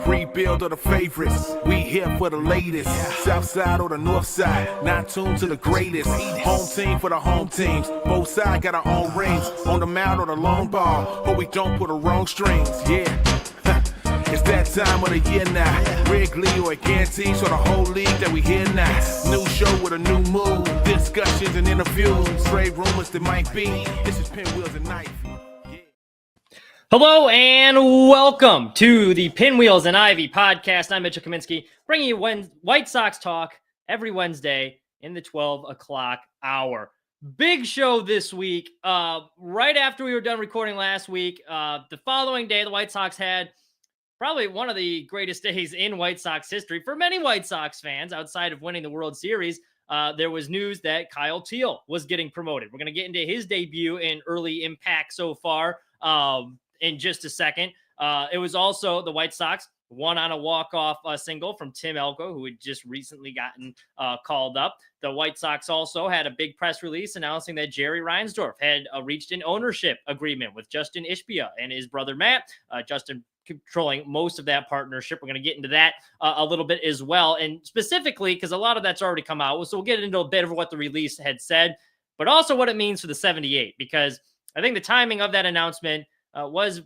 rebuild or the favorites. We here for the latest. South side or the north side. Not tuned to the greatest. Home team for the home teams. Both sides got our own rings. On the mound or the long ball. But we don't put the wrong strings. Yeah. It's that time of the year now. Wrigley or Gantes or the whole league that we hear now. New show with a new mood. Discussions and interviews. Trade rumors that might be. This is Pinwheels and Knife. Hello and welcome to the Pinwheels and Ivy podcast. I'm Mitchell Kaminski, bringing you White Sox talk every Wednesday in the 12 o'clock hour. Big show this week. Right after we were done recording last week, the following day, the White Sox had probably one of the greatest days in White Sox history for many White Sox fans outside of winning the World Series. There was news that Teel was getting promoted. We're going to get into his debut in early impact so far in just a second. It was also the White Sox won on a walk-off single from Tim Elko, who had just recently gotten called up. The White Sox also had a big press release announcing that Jerry Reinsdorf had reached an ownership agreement with Justin Ishbia and his brother Matt. Justin controlling most of that partnership. We're going to get into that a little bit as well. And specifically, because a lot of that's already come out. So we'll get into a bit of what the release had said, but also what it means for the 78, because I think the timing of that announcement was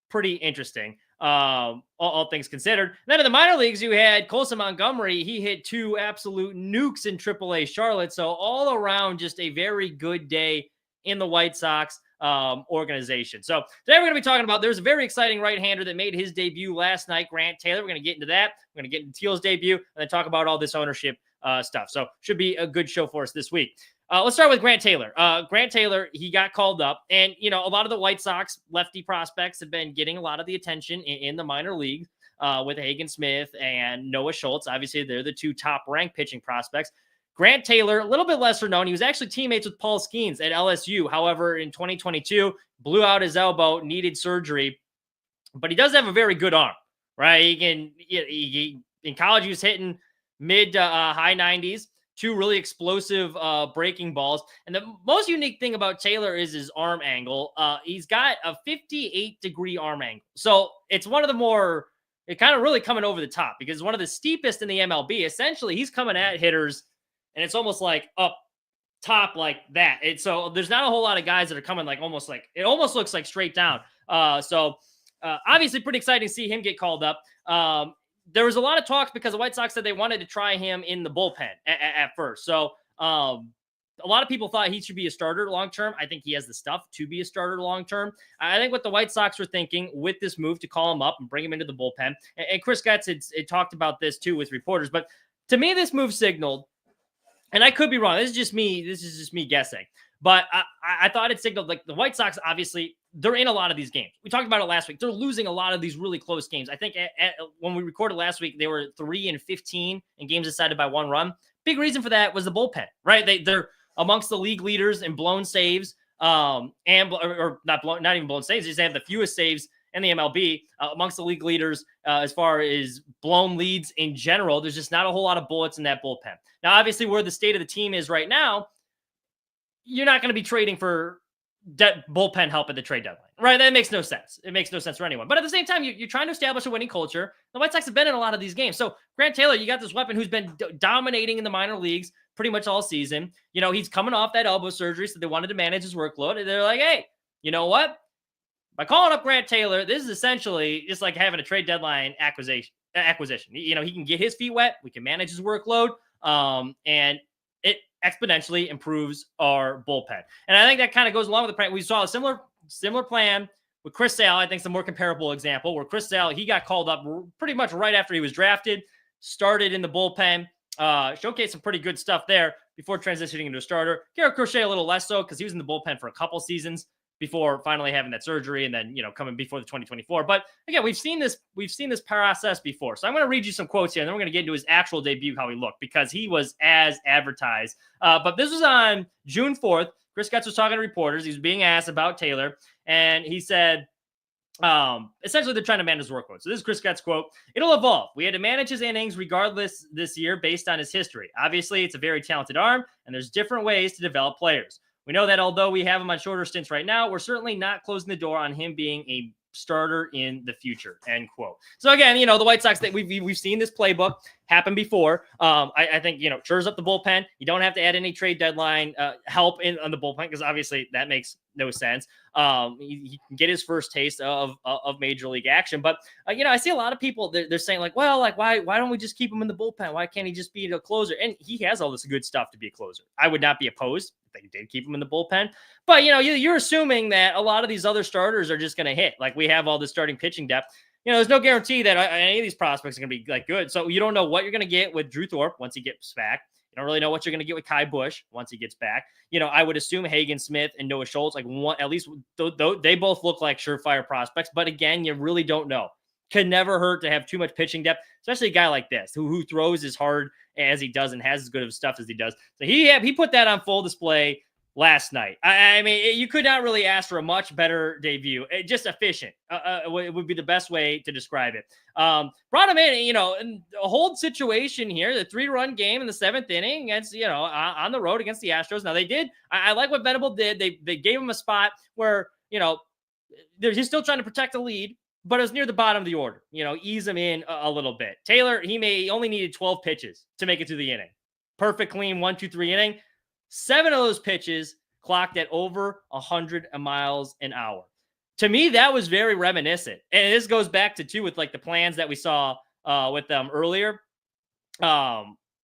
pretty interesting, all things considered. And then in the minor leagues, you had Colson Montgomery. He hit two absolute nukes in AAA Charlotte. So all around, just a very good day in the White Sox organization. So today we're going to be talking about, there's a very exciting right-hander that made his debut last night, Grant Taylor. We're going to get into that. We're going to get into Teel's debut and then talk about all this ownership stuff. So should be a good show for us this week. Let's start with Grant Taylor. Grant Taylor, he got called up, and a lot of the White Sox lefty prospects have been getting a lot of the attention in the minor leagues with Hagen Smith and Noah Schultz. Obviously, they're the two top-ranked pitching prospects. Grant Taylor, a little bit lesser known. He was actually teammates with Paul Skeens at LSU. However, in 2022, blew out his elbow, needed surgery, but he does have a very good arm, right? He in college, he was hitting mid to high 90s, two really explosive breaking balls. And the most unique thing about Taylor is his arm angle. He's got a 58-degree arm angle. So it's one of the more, it kind of really coming over the top because it's one of the steepest in the MLB. Essentially, he's coming at hitters and it's almost like up top like that. So there's not a whole lot of guys that are coming like almost looks like straight down. Obviously pretty exciting to see him get called up. There was a lot of talks because the White Sox said they wanted to try him in the bullpen at first. So a lot of people thought he should be a starter long-term. I think he has the stuff to be a starter long-term. I think what the White Sox were thinking with this move to call him up and bring him into the bullpen, and Chris Getz had talked about this too with reporters, but to me, this move signaled, and I could be wrong. This is just me guessing. But I thought it signaled, like, the White Sox, obviously, they're in a lot of these games. We talked about it last week. They're losing a lot of these really close games. I think when we recorded last week, they were 3-15 in games decided by one run. Big reason for that was the bullpen, right? They're amongst the league leaders in blown saves, not even blown saves. They have the fewest saves in the MLB amongst the league leaders as far as blown leads in general. There's just not a whole lot of bullets in that bullpen. Now, obviously, where the state of the team is right now, you're not going to be trading for bullpen help at the trade deadline, right? That makes no sense. It makes no sense for anyone. But at the same time, you're trying to establish a winning culture. The White Sox have been in a lot of these games. So Grant Taylor, you got this weapon who's been dominating in the minor leagues pretty much all season. He's coming off that elbow surgery, so they wanted to manage his workload. And they're like, hey, you know what? By calling up Grant Taylor, this is essentially just like having a trade deadline acquisition. He can get his feet wet. We can manage his workload. And it exponentially improves our bullpen. And I think that kind of goes along with the plan. We saw a similar plan with Chris Sale. I think it's a more comparable example where Chris Sale, he got called up pretty much right after he was drafted, started in the bullpen, showcased some pretty good stuff there before transitioning into a starter. Garrett Crochet a little less so because he was in the bullpen for a couple seasons before finally having that surgery and then, coming before the 2024. But again, we've seen this process before. So I'm going to read you some quotes here and then we're going to get into his actual debut, how he looked, because he was as advertised. But this was on June 4th. Chris Getz was talking to reporters. He was being asked about Taylor and he said, essentially they're trying to manage his workload. So this is Chris Getz' quote: "It'll evolve. We had to manage his innings regardless this year based on his history. Obviously, it's a very talented arm and there's different ways to develop players. We know that although we have him on shorter stints right now, we're certainly not closing the door on him being a starter in the future, end quote. So again, the White Sox, that we've seen this playbook happen before. I think, shores up the bullpen. You don't have to add any trade deadline help on the bullpen, because obviously that makes no sense. He can get his first taste of major league action. But, I see a lot of people, they're saying like, well, like, why don't we just keep him in the bullpen? Why can't he just be a closer? And he has all this good stuff to be a closer. I would not be opposed if they did keep him in the bullpen. But, you're assuming that a lot of these other starters are just going to hit. Like, we have all this starting pitching depth. There's no guarantee that any of these prospects are going to be like good. So you don't know what you're going to get with Drew Thorpe once he gets back. You don't really know what you're going to get with Kai Busch once he gets back. I would assume Hagen Smith and Noah Schultz, like one, at least they both look like surefire prospects. But again, you really don't know. Can never hurt to have too much pitching depth, especially a guy like this who throws as hard as he does and has as good of stuff as he does. So he put that on full display last night. I mean, you could not really ask for a much better debut. Just efficient. It would be the best way to describe it. Brought him in, in a hold situation here, the 3-run game in the 7th inning against, on the road against the Astros. Now they did. I like what Venable did. They gave him a spot where, he's still trying to protect the lead, but it was near the bottom of the order. Ease him in a little bit. Taylor, he only needed 12 pitches to make it through the inning. Perfect, clean 1-2-3 inning. 7 of those pitches clocked at over 100 miles an hour. To me, that was very reminiscent. And this goes back to, too, with like the plans that we saw with them earlier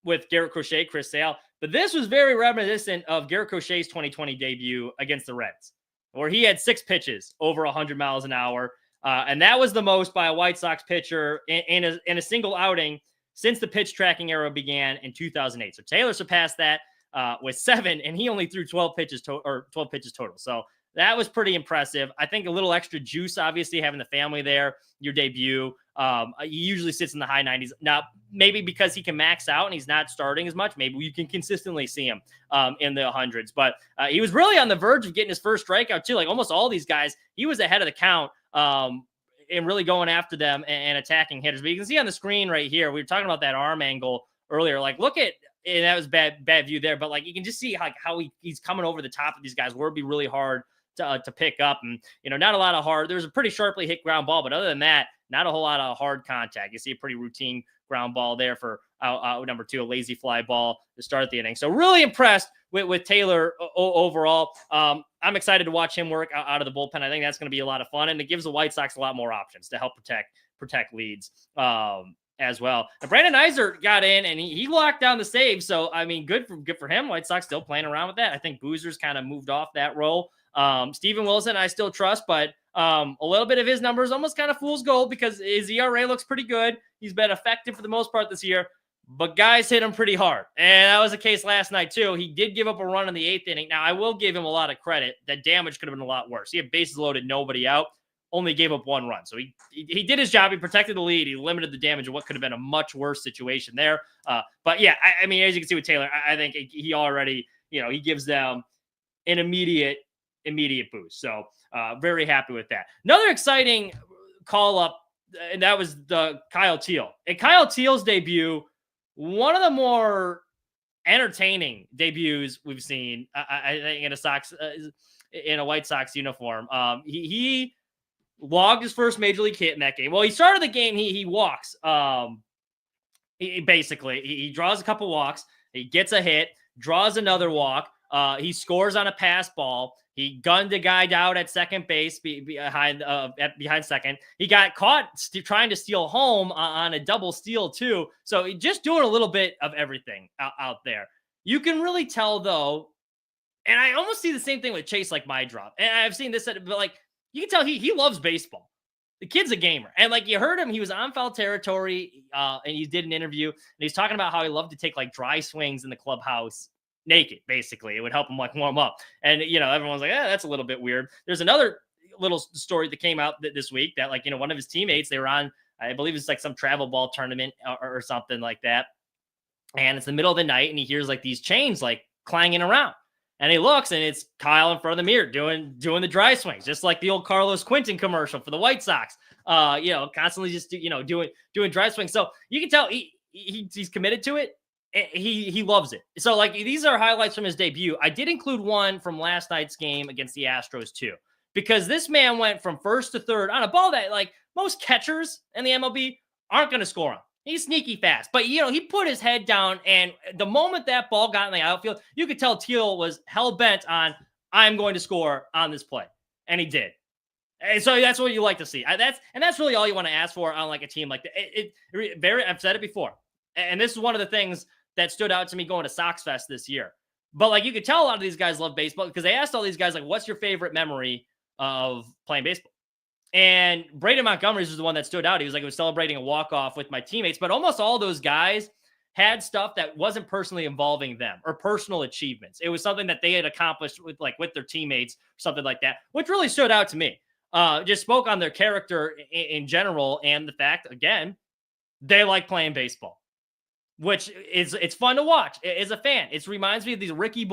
with Garrett Crochet, Chris Sale. But this was very reminiscent of Garrett Crochet's 2020 debut against the Reds, where he had 6 pitches over 100 miles an hour. And that was the most by a White Sox pitcher in a single outing since the pitch tracking era began in 2008. So Taylor surpassed that with 7, and he only threw 12 pitches total. So that was pretty impressive. I think a little extra juice, obviously, having the family there, your debut. He usually sits in the high 90s. Now, maybe because he can max out and he's not starting as much, maybe you can consistently see him in the hundreds. But he was really on the verge of getting his first strikeout, too. Like almost all these guys, he was ahead of the count and really going after them and attacking hitters. But you can see on the screen right here, we were talking about that arm angle earlier. Like, look at, and that was bad view there, but like you can just see how he's coming over the top of these guys, where it'd be really hard to pick up. And not a lot of hard. There was a pretty sharply hit ground ball, but other than that, not a whole lot of hard contact. You see a pretty routine ground ball there for out number 2, a lazy fly ball to start the inning. So really impressed with Taylor overall. I'm excited to watch him work out of the bullpen. I think that's going to be a lot of fun, and it gives the White Sox a lot more options to help protect leads. As well. And Brandon Iser got in and he locked down the save. So, I mean, good for him. White Sox still playing around with that. I think Boozer's kind of moved off that role. Steven Wilson, I still trust, but a little bit of his numbers almost kind of fool's gold because his ERA looks pretty good. He's been effective for the most part this year, but guys hit him pretty hard. And that was the case last night too. He did give up a run in the 8th inning. Now, I will give him a lot of credit. That damage could have been a lot worse. He had bases loaded, nobody out. Only gave up 1 run. So he did his job. He protected the lead. He limited the damage of what could have been a much worse situation there. But yeah, I mean, as you can see with Taylor, I think he already, he gives them an immediate boost. So very happy with that. Another exciting call up, and that was the Kyle Teel. And Kyle Teel's debut, one of the more entertaining debuts we've seen, I think, in a White Sox uniform. He logged his first major league hit in that game. Well, he started the game. He walks. He draws a couple walks. He gets a hit, draws another walk. He scores on a pass ball. He gunned a guy out at second base behind second. He got caught trying to steal home on a double steal too. So just doing a little bit of everything out there. You can really tell though, and I almost see the same thing with Chase like my drop. And I've seen this, but like, you can tell he loves baseball. The kid's a gamer. And like you heard him, he was on foul territory and he did an interview and he's talking about how he loved to take like dry swings in the clubhouse naked, basically. It would help him like warm up. And, everyone's like, that's a little bit weird. There's another little story that came out this week that like, one of his teammates, they were on, I believe it's like some travel ball tournament or something like that. And it's the middle of the night and he hears like these chains like clanging around. And he looks, and it's Kyle in front of the mirror doing the dry swings, just like the old Carlos Quinton commercial for the White Sox. Constantly just doing dry swings. So you can tell he's committed to it. He loves it. So like these are highlights from his debut. I did include one from last night's game against the Astros too. because this man went from first to third on a ball that like most catchers in the MLB aren't going to score on. He's sneaky fast, but he put his head down, and the moment that ball got in the outfield, you could tell Teel was hell bent on, I'm going to score on this play, and he did. And so that's what you like to see. That's really all you want to ask for on like a team like that. I've said it before, and this is one of the things that stood out to me going to Sox Fest this year. But like you could tell a lot of these guys love baseball because they asked all these guys like, "What's your favorite memory of playing baseball?" And Braden Montgomery's was the one that stood out. He was like, I was celebrating a walk-off with my teammates, but almost all those guys had stuff that wasn't personally involving them or personal achievements. It was something that they had accomplished with their teammates, something like that, which really stood out to me. Just spoke on their character in general and the fact, again, they like playing baseball, which it's fun to watch as a fan. It reminds me of these Ricky's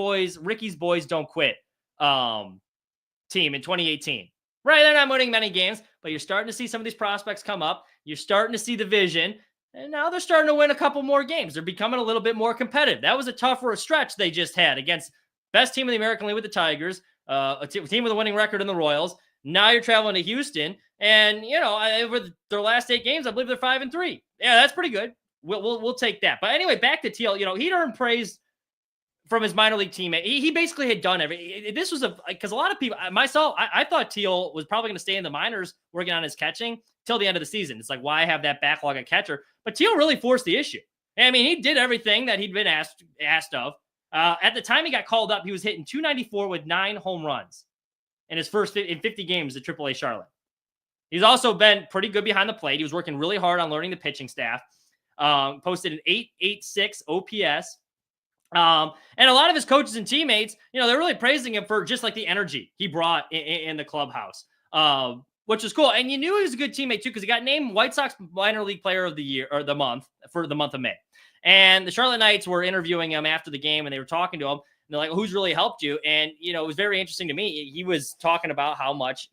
Boys Don't Quit team in 2018. Right, they're not winning many games, but you're starting to see some of these prospects come up. You're starting to see the vision, and now they're starting to win a couple more games. They're becoming a little bit more competitive. That was a tougher stretch they just had against best team in the American League with the Tigers, a team with a winning record in the Royals. Now you're traveling to Houston, and over their last 8 games, I believe they're 5-3. Yeah, that's pretty good. We'll take that. But anyway, back to Teel. He'd earned praise from his minor league teammate. He basically had done everything. This was because a lot of people, myself, I thought Teel was probably going to stay in the minors working on his catching till the end of the season. It's like, why have that backlog at catcher? But Teel really forced the issue. I mean, he did everything that he'd been asked of. At the time he got called up, he was hitting .294 with 9 home runs in his first 50 games at AAA Charlotte. He's also been pretty good behind the plate. He was working really hard on learning the pitching staff. Posted an .886 OPS. And a lot of his coaches and teammates, they're really praising him for just like the energy he brought in the clubhouse, which was cool. And you knew he was a good teammate too, because he got named White Sox minor league player of the year or the month for the month of May. And the Charlotte Knights were interviewing him after the game, and they were talking to him. And they're like, "Who's really helped you?" And it was very interesting to me. He was talking about how much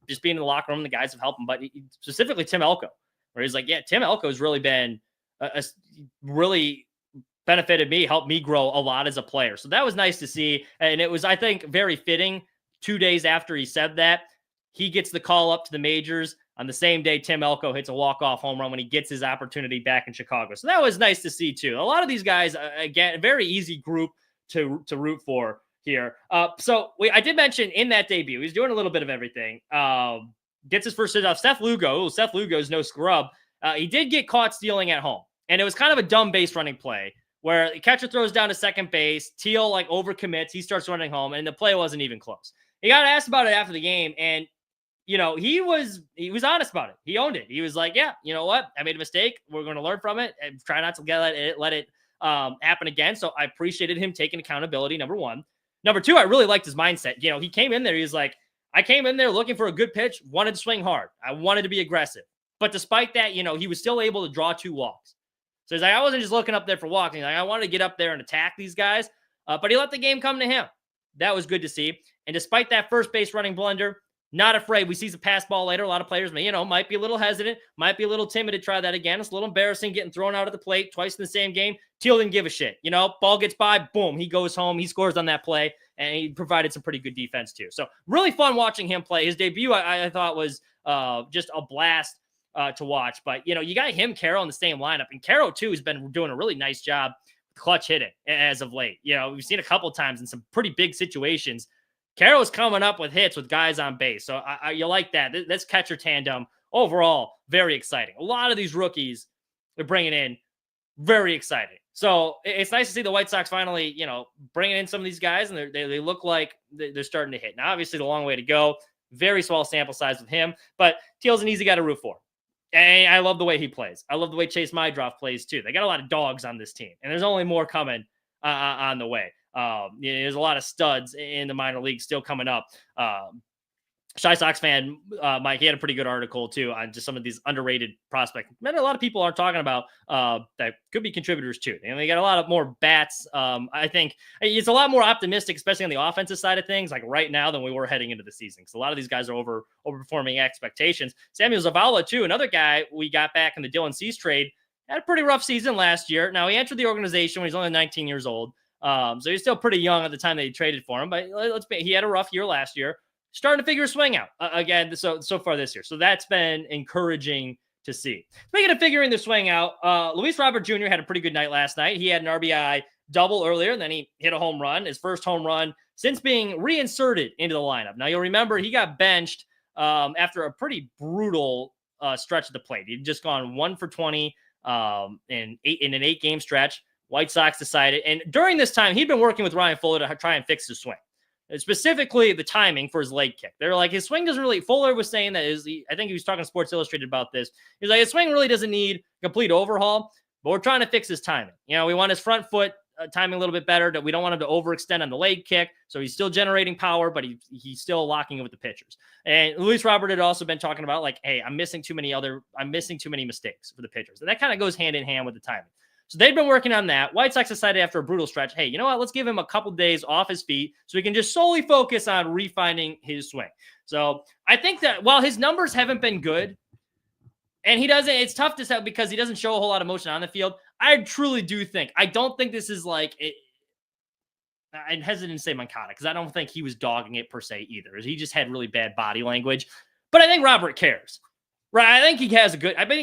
just being in the locker room, the guys have helped him, but specifically Tim Elko, where he's like, "Yeah, Tim Elko has really been really." Benefited me, helped me grow a lot as a player." So that was nice to see. And it was, I think, very fitting 2 days after he said that, he gets the call up to the majors. On the same day, Tim Elko hits a walk-off home run when he gets his opportunity back in Chicago. So that was nice to see too. A lot of these guys, again, a very easy group to root for here. I did mention in that debut, he's doing a little bit of everything. Gets his first hit off Seth Lugo. Seth Lugo's no scrub. He did get caught stealing at home. And it was kind of a dumb base running play, where the catcher throws down to second base. Teel overcommits. He starts running home, and the play wasn't even close. He got asked about it after the game, and he was honest about it. He owned it. He was like, "Yeah, you know what? I made a mistake. We're going to learn from it and try not to let it happen again." So I appreciated him taking accountability. Number one. Number two, I really liked his mindset. He came in there. He was like, "I came in there looking for a good pitch, wanted to swing hard. I wanted to be aggressive." But despite that, he was still able to draw 2 walks. So he's like, I wasn't just looking up there for walking. I wanted to get up there and attack these guys. But he let the game come to him. That was good to see. And despite that first base running blunder, not afraid. We see the pass ball later. A lot of players, might be a little hesitant, might be a little timid to try that again. It's a little embarrassing getting thrown out of the plate twice in the same game. Teel didn't give a shit. Ball gets by, boom, he goes home. He scores on that play, and he provided some pretty good defense too. So really fun watching him play. His debut, I thought, was just a blast to watch. But you got him, Carroll in the same lineup, and Carroll too has been doing a really nice job with clutch hitting as of late. We've seen a couple times in some pretty big situations, Carroll's coming up with hits with guys on base. So you like that. This catcher tandem overall very exciting. A lot of these rookies they're bringing in, very exciting. So it's nice to see the White Sox finally bringing in some of these guys, and they look like they're starting to hit. Now obviously the long way to go, very small sample size with him, but Teel's an easy guy to root for. And I love the way he plays. I love the way Chase Mydroff plays too. They got a lot of dogs on this team, and there's only more coming on the way. There's a lot of studs in the minor league still coming up. Shy Sox fan, Mike, he had a pretty good article too on just some of these underrated prospects that a lot of people aren't talking about that could be contributors too. And they got a lot of more bats. I think it's a lot more optimistic, especially on the offensive side of things, like right now than we were heading into the season. Because a lot of these guys are overperforming expectations. Samuel Zavala too, another guy we got back in the Dylan Cease trade, had a pretty rough season last year. Now he entered the organization when he's only 19 years old. So he's still pretty young at the time they traded for him, but he had a rough year last year. starting to figure a swing out again. So far this year. So that's been encouraging to see. Speaking of figuring the swing out, Luis Robert Jr. had a pretty good night last night. He had an RBI double earlier, and then he hit a home run, his first home run since being reinserted into the lineup. Now, you'll remember he got benched after a pretty brutal stretch at the plate. He'd just gone 1 for 20 in an 8-game stretch. White Sox decided, and during this time, he'd been working with Ryan Fuller to try and fix his swing. Specifically the timing for his leg kick. They're like, his swing doesn't really, Fuller was saying that I think he was talking to Sports Illustrated about this. He's like, his swing really doesn't need a complete overhaul, but we're trying to fix his timing. We want his front foot timing a little bit better, that we don't want him to overextend on the leg kick. So he's still generating power, but he's still locking in with the pitchers. And Luis Robert had also been talking about like, hey, I'm missing too many mistakes for the pitchers. And that kind of goes hand in hand with the timing. So they've been working on that. White Sox decided after a brutal stretch, hey, you know what? Let's give him a couple days off his feet so he can just solely focus on refining his swing. So I think that while his numbers haven't been good, and it's tough to say because he doesn't show a whole lot of motion on the field. I truly do think, I don't think this is like, I'm hesitant to say Moncada because I don't think he was dogging it per se either. He just had really bad body language. But I think Robert cares. Right, I think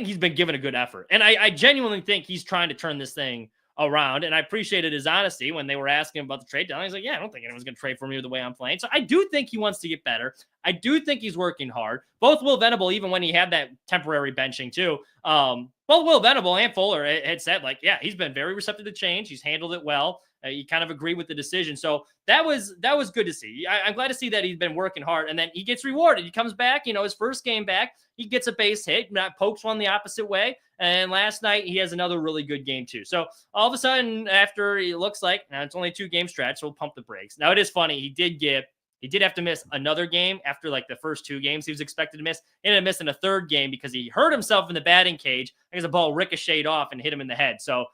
he's been given a good effort. And I genuinely think he's trying to turn this thing around. And I appreciated his honesty when they were asking him about the trade deadline. He's like, yeah, I don't think anyone's going to trade for me the way I'm playing. So I do think he wants to get better. I do think he's working hard. Both Will Venable, even when he had that temporary benching too, both Will Venable and Fuller had said like, yeah, he's been very receptive to change. He's handled it well. You kind of agree with the decision. So that was good to see. I'm glad to see that he's been working hard, and then he gets rewarded. He comes back, his first game back, he gets a base hit, pokes one the opposite way. And last night he has another really good game too. So all of a sudden, after it looks like now it's only a 2-game stretch, so we'll pump the brakes. Now it is funny. He did have to miss another game after like the first 2 games he was expected to miss. He ended up missing a third game because he hurt himself in the batting cage because the ball ricocheted off and hit him in the head. So,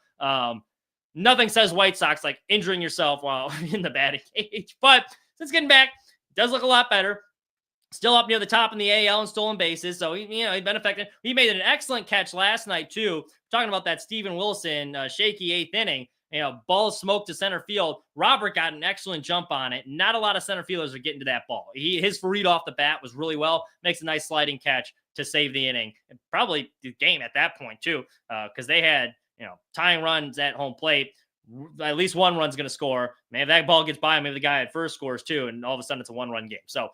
nothing says White Sox like injuring yourself while in the batting cage. But since getting back, does look a lot better. Still up near the top in the AL in stolen bases. So, he's been effective. He made an excellent catch last night, too. Talking about that Steven Wilson shaky 8th inning. Ball smoked to center field. Robert got an excellent jump on it. Not a lot of center fielders are getting to that ball. His read off the bat was really well. Makes a nice sliding catch to save the inning. And probably the game at that point, too, because they had tying runs at home plate. At least one run's going to score. Maybe that ball gets by, maybe the guy at first scores too, and all of a sudden it's a 1-run game. So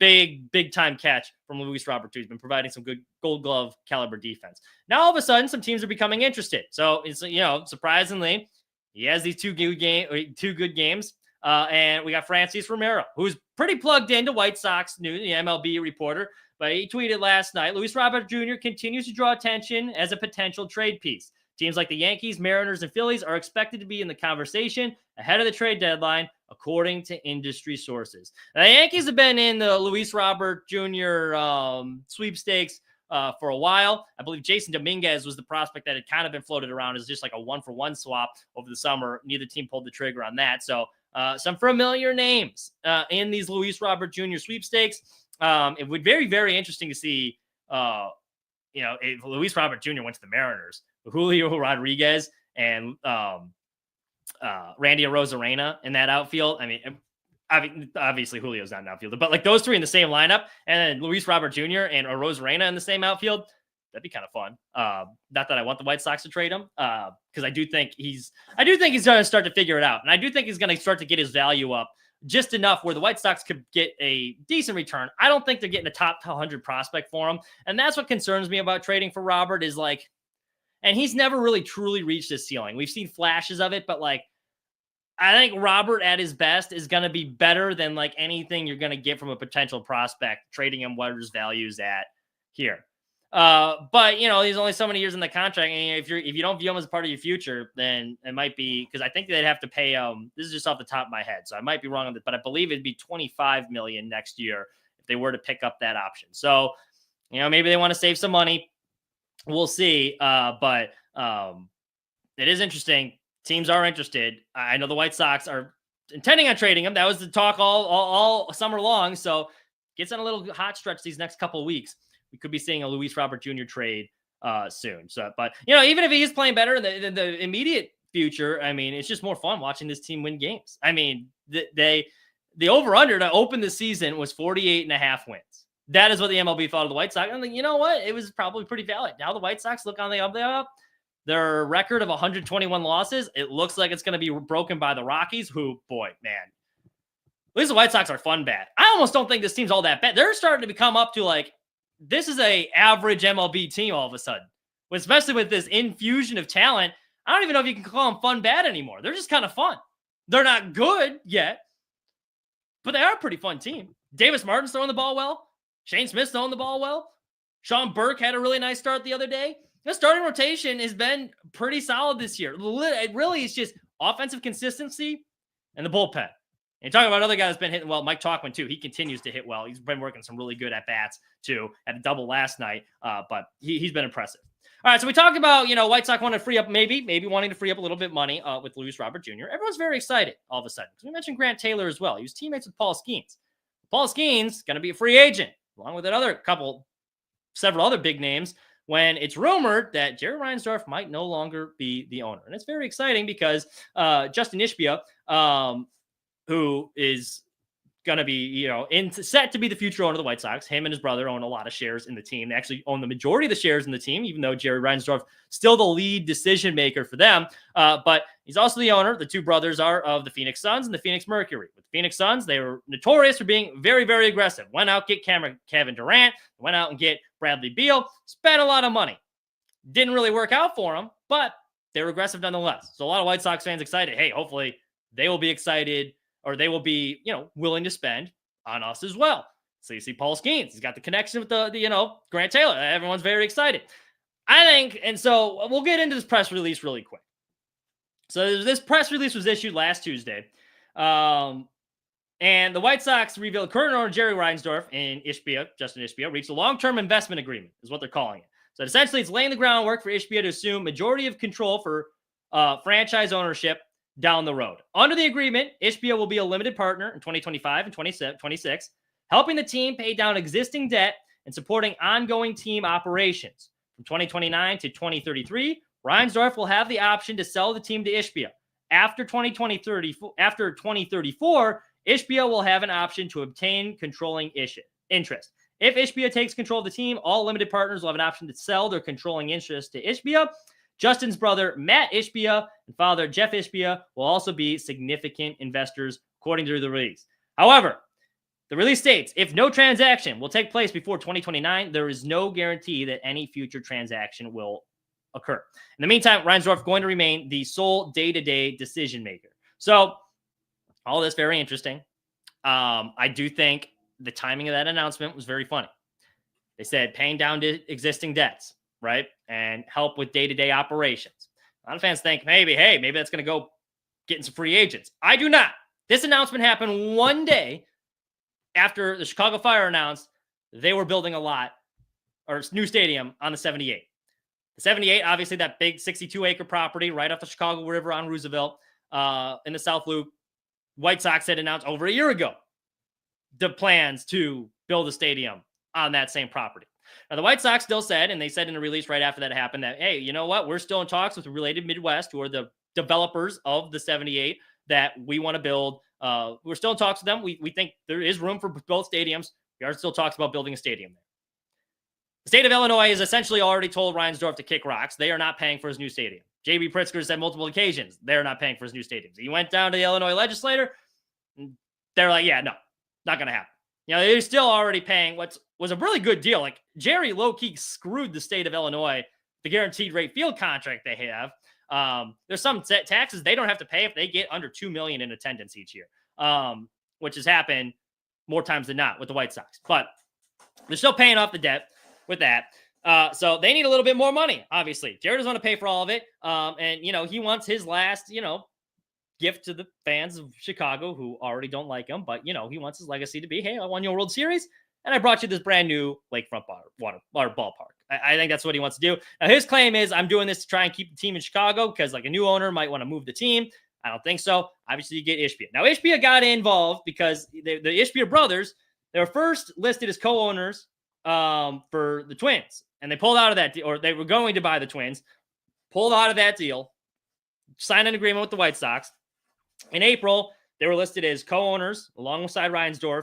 big time catch from Luis Robert too. He's been providing some good Gold Glove caliber defense. Now all of a sudden some teams are becoming interested. So it's surprisingly he has these two good games. And we got Francis Romero, who's pretty plugged into White Sox news, the MLB reporter. But he tweeted last night, Luis Robert Jr. continues to draw attention as a potential trade piece. Teams like the Yankees, Mariners, and Phillies are expected to be in the conversation ahead of the trade deadline, according to industry sources. Now, the Yankees have been in the Luis Robert Jr. Sweepstakes for a while. I believe Jason Dominguez was the prospect that had kind of been floated around as just like a 1-for-1 swap over the summer. Neither team pulled the trigger on that. So some familiar names in these Luis Robert Jr. Sweepstakes. It would be very, very interesting to see, if Luis Robert Jr. went to the Mariners. Julio Rodriguez and Randy Arozarena in that outfield. I mean, obviously Julio's not an outfielder, but like those three in the same lineup, and then Luis Robert Jr. and Arozarena in the same outfield, that'd be kind of fun. Not that I want the White Sox to trade him, because I do think he's going to start to figure it out, and I do think he's going to start to get his value up just enough where the White Sox could get a decent return. I don't think they're getting a top 100 prospect for him, and that's what concerns me about trading for Robert is like. And he's never really truly reached his ceiling. We've seen flashes of it, but like, I think Robert at his best is going to be better than like anything you're going to get from a potential prospect, trading him what his value is at here. But he's only so many years in the contract. And if you don't view him as part of your future, then it might be, because I think they'd have to pay this is just off the top of my head, so I might be wrong on this, but I believe it'd be $25 million next year if they were to pick up that option. So, maybe they want to save some money. We'll see. But it is interesting. Teams are interested. I know the White Sox are intending on trading him. That was the talk all summer long. So gets on a little hot stretch these next couple of weeks. We could be seeing a Luis Robert Jr. trade soon. So, but even if he is playing better in the immediate future, I mean, it's just more fun watching this team win games. I mean, the over-under to open the season was 48.5 wins. That is what the MLB thought of the White Sox. I'm like, you know what? It was probably pretty valid. Now the White Sox look on the up. Their record of 121 losses, it looks like it's going to be broken by the Rockies, who, boy, man. At least the White Sox are fun bad. I almost don't think this team's all that bad. They're starting to become up to like, this is a average MLB team all of a sudden. Especially with this infusion of talent. I don't even know if you can call them fun bad anymore. They're just kind of fun. They're not good yet, but they are a pretty fun team. Davis Martin's throwing the ball well. Shane Smith's throwing the ball well. Sean Burke had a really nice start the other day. The starting rotation has been pretty solid this year. It really is just offensive consistency and the bullpen. And talking about another guy that's been hitting well, Mike Tauchman, too. He continues to hit well. He's been working some really good at-bats, too. Had a double last night, but he's been impressive. All right, so we talked about, White Sox wanting to free up, maybe wanting to free up a little bit of money with Luis Robert Jr. Everyone's very excited all of a sudden. Because we mentioned Grant Taylor as well. He was teammates with Paul Skeens. Paul Skeens going to be a free agent, along with several other big names, when it's rumored that Jerry Reinsdorf might no longer be the owner. And it's very exciting because Justin Ishbia, who is going to be, set to be the future owner of the White Sox. Him and his brother own a lot of shares in the team. They actually own the majority of the shares in the team, even though Jerry Reinsdorf still the lead decision maker for them. But he's also the owner. The two brothers are of the Phoenix Suns and the Phoenix Mercury. With the Phoenix Suns, they were notorious for being very, very aggressive. Went out, get Kevin Durant, went out and get Bradley Beal, spent a lot of money. Didn't really work out for them, but they were aggressive nonetheless. So a lot of White Sox fans excited. Hey, hopefully they will be excited, or they will be, willing to spend on us as well. So you see Paul Skeens, he's got the connection with the Grant Taylor. Everyone's very excited. I think, and so we'll get into this press release really quick. So this press release was issued last Tuesday. And the White Sox revealed current owner Jerry Reinsdorf and Justin Ishbia, reached a long-term investment agreement, is what they're calling it. So essentially, it's laying the groundwork for Ishbia to assume majority of control for franchise ownership down the road. Under the agreement, Ishbia will be a limited partner in 2025 and 2026, helping the team pay down existing debt and supporting ongoing team operations. From 2029 to 2033, Reinsdorf will have the option to sell the team to Ishbia. After 2034, Ishbia will have an option to obtain controlling interest. If Ishbia takes control of the team, all limited partners will have an option to sell their controlling interest to Ishbia. Justin's brother, Matt Ishbia, and father, Jeff Ishbia, will also be significant investors, according to the release. However, the release states, if no transaction will take place before 2029, there is no guarantee that any future transaction will occur. In the meantime, Reinsdorf is going to remain the sole day-to-day decision maker. So, all this very interesting. I do think the timing of that announcement was very funny. They said paying down existing debts, right? And help with day-to-day operations. A lot of fans think maybe that's going to go getting some free agents. I do not. This announcement happened one day after the Chicago Fire announced they were building a new stadium on the 78. The 78, obviously that big 62-acre property right off the Chicago River on Roosevelt in the South Loop. White Sox had announced over a year ago the plans to build a stadium on that same property. Now, the White Sox still said, and they said in a release right after that happened, that, hey, you know what? We're still in talks with Related Midwest, who are the developers of the 78, that we want to build. We're still in talks with them. We think there is room for both stadiums. We are still talks about building a stadium there. The state of Illinois has essentially already told Reinsdorf to kick rocks. They are not paying for his new stadium. J.B. Pritzker said multiple occasions they're not paying for his new stadiums. He went down to the Illinois legislature. They're like, yeah, no, not going to happen. They're still already paying what was a really good deal. Like, Jerry low-key screwed the state of Illinois, the guaranteed rate field contract they have. There's some taxes they don't have to pay if they get under $2 million in attendance each year, which has happened more times than not with the White Sox. But they're still paying off the debt with that. So they need a little bit more money, obviously. Jerry doesn't want to pay for all of it. And he wants his last, gift to the fans of Chicago who already don't like him. But, he wants his legacy to be, hey, I won your World Series, and I brought you this brand new lakefront ballpark. I think that's what he wants to do. Now, his claim is, I'm doing this to try and keep the team in Chicago because, like, a new owner might want to move the team. I don't think so. Obviously, you get Ishbia. Now, Ishbia got involved because the Ishbia brothers, they were first listed as co-owners for the Twins. And they pulled out of that deal, or they were going to buy the Twins, pulled out of that deal, signed an agreement with the White Sox. In April, They were listed as co-owners alongside Reinsdorf.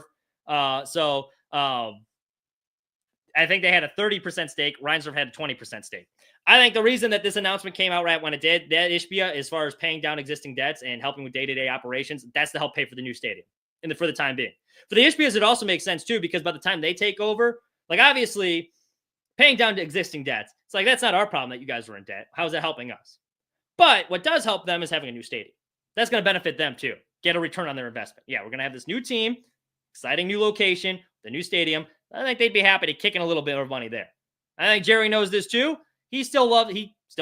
I think they had a 30% stake. Reinsdorf had a 20% stake. I think the reason that this announcement came out right when it did, that Ishbia, as far as paying down existing debts and helping with day-to-day operations, that's to help pay for the new stadium for the time being. For the Ishbias, it also makes sense too, because by the time they take over, like obviously paying down to existing debts, it's like, that's not our problem that you guys were in debt. How is that helping us? But what does help them is having a new stadium. That's going to benefit them too. Get a return on their investment. Yeah, we're going to have this new team, exciting new location, the new stadium. I think they'd be happy to kick in a little bit of money there. I think Jerry knows this too. He still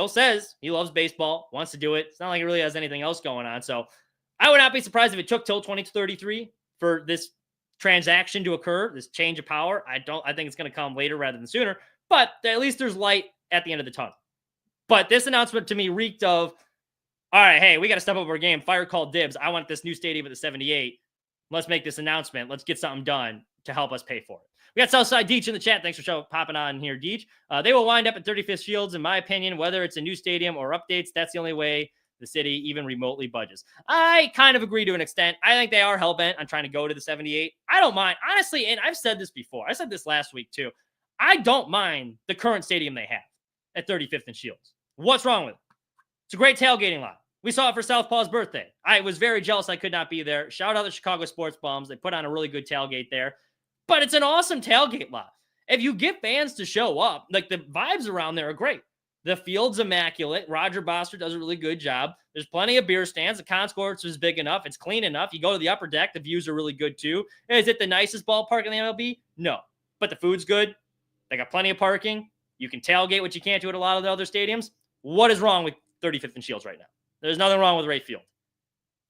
says he loves baseball, wants to do it. It's not like he really has anything else going on. So I would not be surprised if it took till 2033 for this transaction to occur, this change of power. I think it's going to come later rather than sooner, but at least there's light at the end of the tunnel. But this announcement to me reeked of, all right, hey, we got to step up our game. Fire call dibs. I want this new stadium at the 78. Let's make this announcement. Let's get something done to help us pay for it. We got Southside Deech in the chat. Thanks for popping on here, Deech. They will wind up at 35th Shields, in my opinion, whether it's a new stadium or updates. That's the only way the city even remotely budges. I kind of agree to an extent. I think they are hell-bent on trying to go to the 78. I don't mind. Honestly, and I've said this before. I said this last week, too. I don't mind the current stadium they have at 35th and Shields. What's wrong with it? It's a great tailgating lot. We saw it for Southpaw's birthday. I was very jealous I could not be there. Shout out the Chicago Sports Bums. They put on a really good tailgate there. But it's an awesome tailgate lot. If you get fans to show up, like the vibes around there are great. The field's immaculate. Roger Boster does a really good job. There's plenty of beer stands. The concourse is big enough. It's clean enough. You go to the upper deck. The views are really good too. Is it the nicest ballpark in the MLB? No. But the food's good. They got plenty of parking. You can tailgate, which you can't do at a lot of the other stadiums. What is wrong with 35th and Shields right now? There's nothing wrong with Wright Field.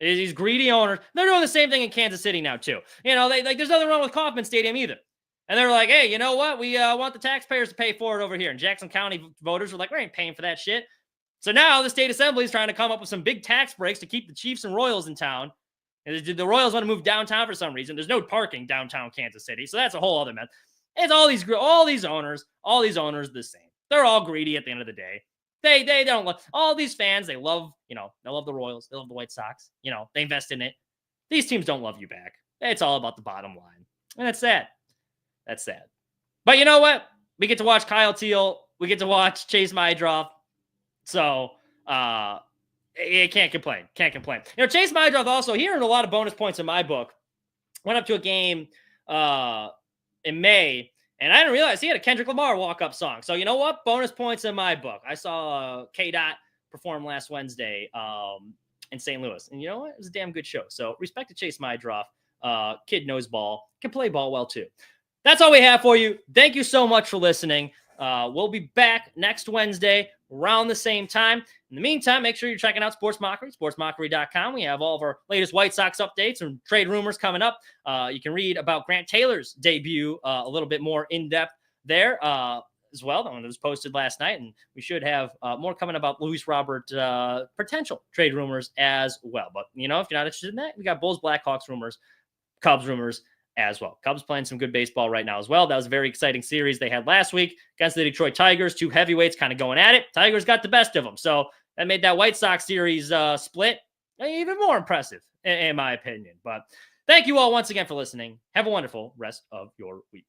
These greedy owners, they're doing the same thing in Kansas City now too. You know, there's nothing wrong with Kauffman Stadium either. And they're like, hey, you know what? We want the taxpayers to pay for it over here. And Jackson County voters were like, we ain't paying for that shit. So now the state assembly is trying to come up with some big tax breaks to keep the Chiefs and Royals in town. And the Royals want to move downtown for some reason. There's no parking downtown Kansas City. So that's a whole other mess. It's all these owners the same. They're all greedy at the end of the day. They don't love all these fans. They love the Royals. They love the White Sox. They invest in it. These teams don't love you back. It's all about the bottom line. And that's sad. That's sad. But you know what? We get to watch Kyle Teel. We get to watch Chase Mydroff. So can't complain. Can't complain. Chase Mydroff also, he earned a lot of bonus points in my book. Went up to a game in May. And I didn't realize he had a Kendrick Lamar walk-up song. So you know what? Bonus points in my book. I saw K-Dot perform last Wednesday in St. Louis. And you know what? It was a damn good show. So respect to Chase Mydroff. Kid knows ball. Can play ball well, too. That's all we have for you. Thank you so much for listening. We'll be back next Wednesday around the same time. In the meantime, make sure you're checking out Sports Mockery, sportsmockery.com. We have all of our latest White Sox updates and trade rumors coming up. You can read about Grant Taylor's debut a little bit more in-depth there as well. That one was posted last night, and we should have more coming about Luis Robert potential trade rumors as well. But, if you're not interested in that, we got Bulls, Blackhawks rumors, Cubs rumors as well. Cubs playing some good baseball right now as well. That was a very exciting series they had last week against the Detroit Tigers. Two heavyweights kind of going at it. Tigers got the best of them. So that made that White Sox series split even more impressive, in my opinion. But thank you all once again for listening. Have a wonderful rest of your week.